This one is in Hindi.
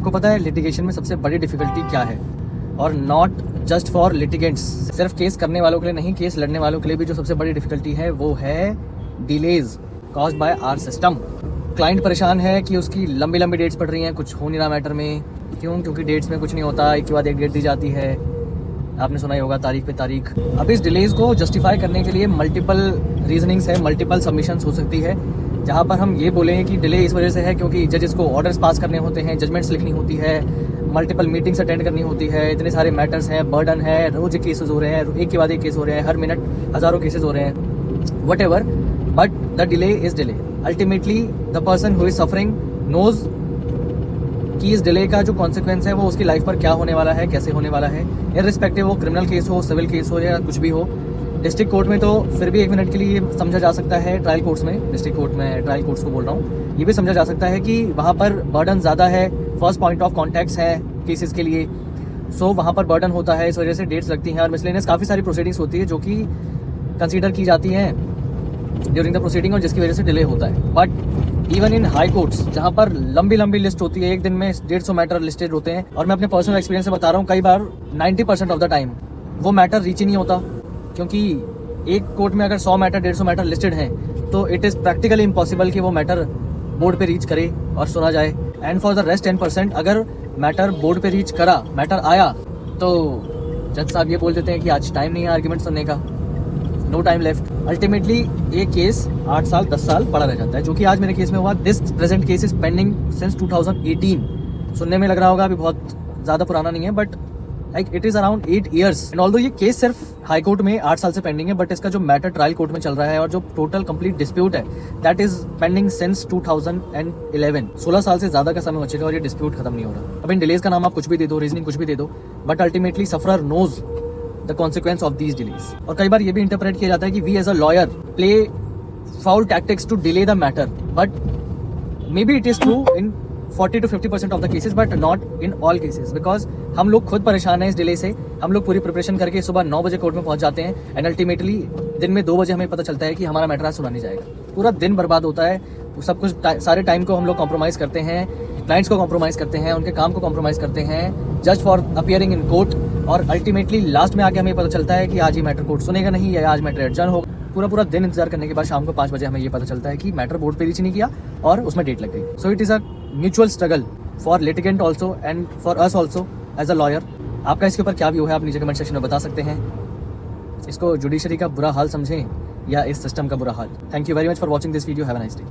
आपको पता है लिटिगेशन में सबसे बड़ी डिफिकल्टी क्या है? और नॉट जस्ट फॉर लिटिगेंट्स, सिर्फ केस करने वालों के लिए नहीं, केस लड़ने वालों के लिए भी जो सबसे बड़ी डिफिकल्टी है वो है delays caused by our system. Client परेशान है कि उसकी लंबी लंबी डेट्स पड़ रही हैं, कुछ हो नहीं रहा मैटर में। क्यों? क्योंकि डेट्स में कुछ नहीं होता, एक के बाद एक डेट दी जाती है, आपने सुना ही होगा, तारीख पे तारीख। अब इस डिलेज को जस्टिफाई करने के लिए मल्टीपल रीजनिंग्स है, मल्टीपल सबमिशंस हो सकती है, जहाँ पर हम ये बोलेंगे कि डिले इस वजह से है क्योंकि जजेस को ऑर्डर्स पास करने होते हैं, जजमेंट्स लिखनी होती है, मल्टीपल मीटिंग्स अटेंड करनी होती है, इतने सारे मैटर्स हैं, बर्डन है, रोज केसेस हो रहे हैं, एक के बाद एक केस हो रहे हैं, हर मिनट हज़ारों केसेस हो रहे हैं, whatever, but the delay is delay. Ultimately the person who is suffering knows कि इस डिले का जो कॉन्सिक्वेंस है वो उसकी लाइफ पर क्या होने वाला है, कैसे होने वाला है, इररिस्पेक्टिव वो क्रिमिनल केस हो, सिविल केस हो या कुछ भी हो। डिस्ट्रिक्ट कोर्ट में तो फिर भी एक मिनट के लिए समझा जा सकता है, ट्रायल कोर्ट्स में, डिस्ट्रिक्ट कोर्ट में ट्रायल कोर्ट्स को बोल रहा हूँ, ये भी समझा जा सकता है कि वहाँ पर बर्डन ज़्यादा है, फर्स्ट पॉइंट ऑफ कॉन्टैक्ट्स है केसेस के लिए, सो वहाँ पर बर्डन होता है, इस वजह से डेट्स लगती हैं और मिसलेनियस काफ़ी सारी प्रोसीडिंग्स होती है जो कि कंसीडर की जाती हैं ड्यूरिंग द प्रोसीडिंग और जिसकी वजह से डिले होता है। But even in high courts जहाँ पर लंबी लंबी लिस्ट होती है, एक दिन में 150 मैटर लिस्टेड होते हैं, और मैं अपने पर्सनल एक्सपीरियंस से बता रहा हूँ, कई बार 90% ऑफ द टाइम वो मैटर रीच ही नहीं होता, क्योंकि एक कोर्ट में अगर 100 मैटर 150 मैटर लिस्टेड हैं तो इट इज़ प्रैक्टिकली इम्पॉसिबल कि वो मैटर बोर्ड पे रीच करे और सुना जाए। एंड फॉर द रेस्ट 10% अगर मैटर बोर्ड पे रीच करा, मैटर आया, तो जज साहब ये बोल देते हैं कि आज टाइम नहीं है आर्ग्यूमेंट सुनने का, नो टाइम लेफ्ट। अल्टीमेटली ये केस 8 साल 10 साल पड़ा रह जाता है, जो कि आज मेरे केस में हुआ। This present case is pending since 2018। सुनने में लग रहा होगा अभी बहुत ज़्यादा पुराना नहीं है, but like it is around 8 years। And although ये केस सिर्फ हाई कोर्ट में 8 साल से पेंडिंग है, बट इसका जो मैटर ट्रायल कोर्ट में चल रहा है और जो टोटल कंप्लीट डिस्प्यूट है दैट इज पेंडिंग सिंस 2011। 16 साल से ज्यादा का समय हो चुका और ये डिस्प्यूट खत्म नहीं हो रहा। अब इन डिलेज का नाम आप कुछ भी दे दो, रीजनिंग कुछ भी दे दो, but ultimately sufferer knows the consequence of these delays. और कई बार ये भी इंटरप्रेट किया जाता है कि we as a lawyer play foul tactics to delay the matter, but may be it is true in 40 to 50% of the cases, but not in all cases, because हम लोग खुद परेशान हैं इस डिले से। हम लोग पूरी प्रिपरेशन करके सुबह 9 बजे कोर्ट में पहुंच जाते हैं एंड अल्टीमेटली दिन में 2 बजे हमें पता चलता है कि हमारा मैटर आज सुना नहीं जाएगा। पूरा दिन बर्बाद होता है, सब कुछ सारे टाइम को हम लोग कॉम्प्रोमाइज़ करते हैं, क्लाइंट्स को कॉम्प्रोमाइज़ करते हैं, उनके काम को कॉम्प्रोमाइज़ करते हैं just for appearing in court, और अल्टीमेटली लास्ट में आके हमें पता चलता है कि आज ये मैटर कोर्ट सुनेगा नहीं या आज मैटर एडजर्न होगा। पूरा दिन इंतजार करने के बाद शाम को 5 बजे हमें ये पता चलता है कि मैटर बोर्ड पे रीच नहीं किया और उसमें डेट लग गई। So it is a mutual struggle for litigant also and for us also as a lawyer. आपका इसके ऊपर क्या व्यू है आप नीचे कमेंट सेक्शन में बता सकते हैं। इसको जुडिशरी का बुरा हाल समझें या इस सिस्टम का बुरा हाल। Thank you very much for watching this video. Have a nice day.